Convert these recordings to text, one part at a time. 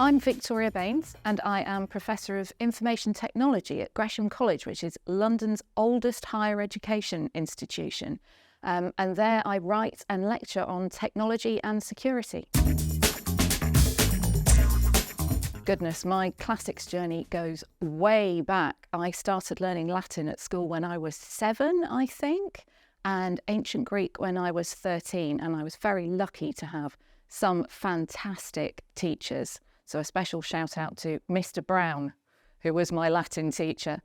I'm Victoria Baines and I am Professor of Information Technology at Gresham College, which is London's oldest higher education institution. And there I write and lecture on technology and security. Goodness, my classics journey goes way back. I started learning Latin at school when I was 7, I think, and ancient Greek when I was 13. And I was very lucky to have some fantastic teachers. So a special shout out to Mr. Brown, who was my Latin teacher,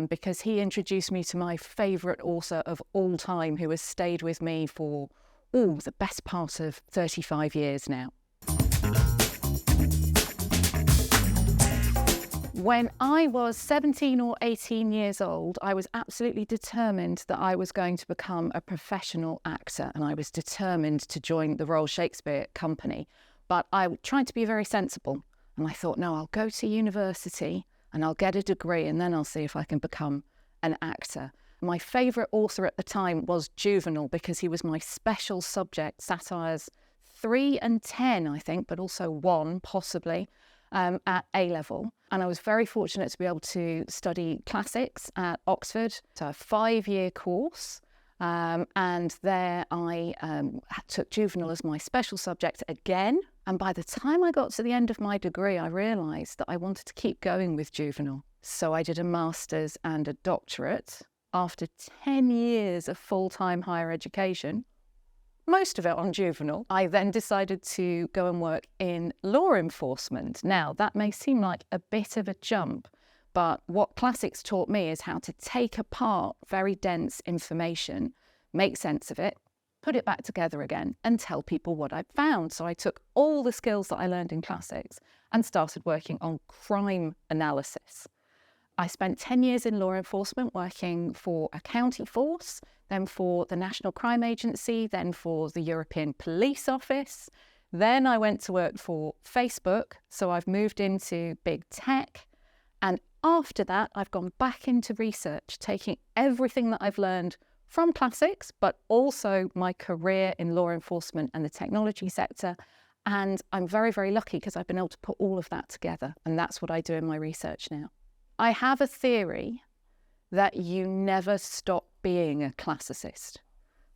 because he introduced me to my favourite author of all time, who has stayed with me for, the best part of 35 years now. When I was 17 or 18 years old, I was absolutely determined that I was going to become a professional actor, and I was determined to join the Royal Shakespeare Company. But I tried to be very sensible, and I thought, no, I'll go to university and I'll get a degree and then I'll see if I can become an actor. My favourite author at the time was Juvenal, because he was my special subject, satires 3 and 10, I think, but also 1 possibly, at A-level. And I was very fortunate to be able to study classics at Oxford, so a 5-year course. And there I took Juvenal as my special subject again. And by the time I got to the end of my degree, I realised that I wanted to keep going with Juvenal. So I did a master's and a doctorate after 10 years of full-time higher education, most of it on Juvenal. I then decided to go and work in law enforcement. Now, that may seem like a bit of a jump, but what classics taught me is how to take apart very dense information, make sense of it, put it back together again, and tell people what I'd found. So I took all the skills that I learned in classics and started working on crime analysis. I spent 10 years in law enforcement working for a county force, then for the National Crime Agency, then for the European Police Office. Then I went to work for Facebook, so I've moved into big tech. And after that, I've gone back into research, taking everything that I've learned from classics, but also my career in law enforcement and the technology sector. And I'm very, very lucky because I've been able to put all of that together. And that's what I do in my research now. I have a theory that you never stop being a classicist.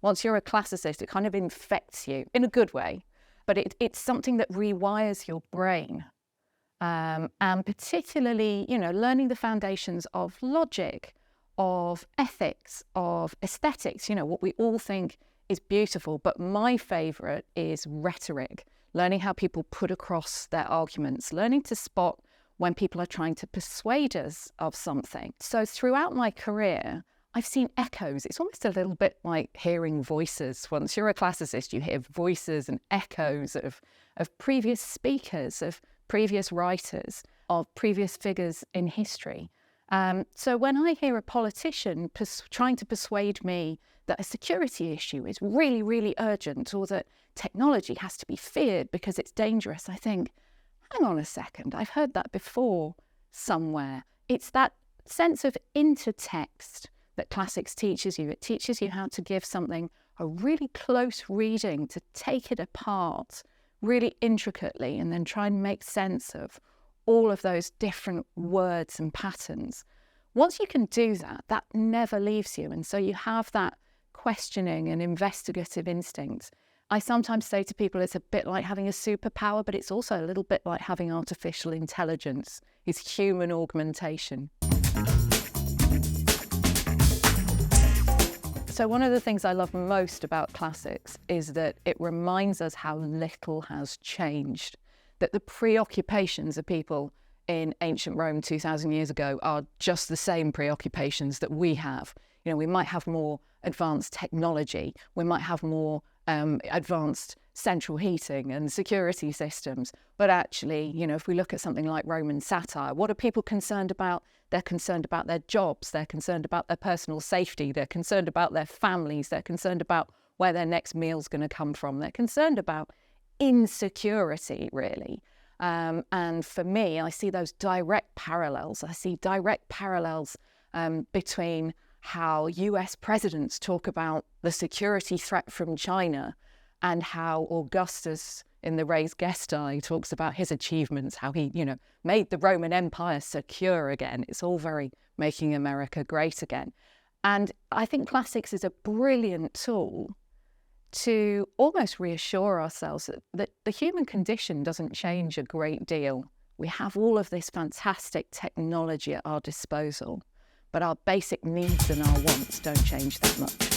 Once you're a classicist, it kind of infects you in a good way, but it's something that rewires your brain. And particularly, learning the foundations of logic, of ethics, of aesthetics, what we all think is beautiful. But my favourite is rhetoric, learning how people put across their arguments, learning to spot when people are trying to persuade us of something. So throughout my career, I've seen echoes. It's almost a little bit like hearing voices. Once you're a classicist, you hear voices and echoes of previous speakers, of previous writers, of previous figures in history. So when I hear a politician trying to persuade me that a security issue is really, really urgent, or that technology has to be feared because it's dangerous, I think, hang on a second, I've heard that before somewhere. It's that sense of intertext that classics teaches you. It teaches you how to give something a really close reading, to take it apart really intricately and then try and make sense of all of those different words and patterns. Once you can do that, that never leaves you. And so you have that questioning and investigative instinct. I sometimes say to people it's a bit like having a superpower, but it's also a little bit like having artificial intelligence. It's human augmentation. So one of the things I love most about classics is that it reminds us how little has changed, that the preoccupations of people in ancient Rome 2,000 years ago are just the same preoccupations that we have. We might have more advanced technology, we might have more advanced central heating and security systems. But actually, if we look at something like Roman satire, what are people concerned about? They're concerned about their jobs, they're concerned about their personal safety, they're concerned about their families, they're concerned about where their next meal's going to come from. They're concerned about insecurity, really. And for me, I see those direct parallels. I see direct parallels between how US presidents talk about the security threat from China and how Augustus in the Raised Guest Eye talks about his achievements, how he, made the Roman Empire secure again. It's all very making America great again. And I think classics is a brilliant tool to almost reassure ourselves that the human condition doesn't change a great deal. We have all of this fantastic technology at our disposal, but our basic needs and our wants don't change that much.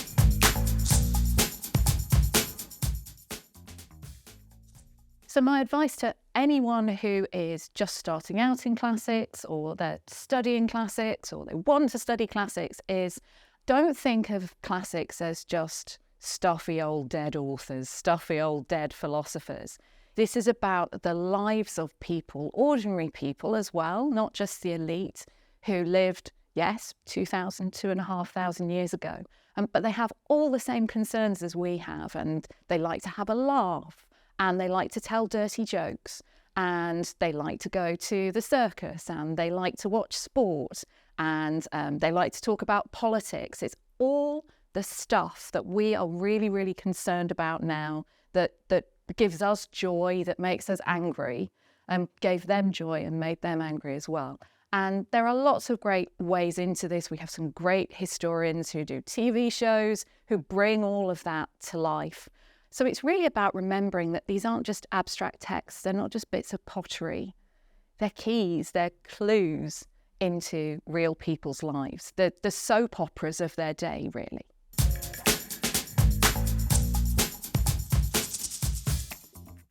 So my advice to anyone who is just starting out in classics, or they're studying classics, or they want to study classics, is don't think of classics as just stuffy old dead authors, stuffy old dead philosophers. This is about the lives of people, ordinary people as well, not just the elite who lived, yes, 2,500 years ago, but they have all the same concerns as we have, and they like to have a laugh, and they like to tell dirty jokes, and they like to go to the circus, and they like to watch sport, and they like to talk about politics. It's all the stuff that we are really, really concerned about now, that gives us joy, that makes us angry, and gave them joy and made them angry as well. And there are lots of great ways into this. We have some great historians who do TV shows, who bring all of that to life. So it's really about remembering that these aren't just abstract texts. They're not just bits of pottery. They're keys, they're clues into real people's lives. The soap operas of their day, really.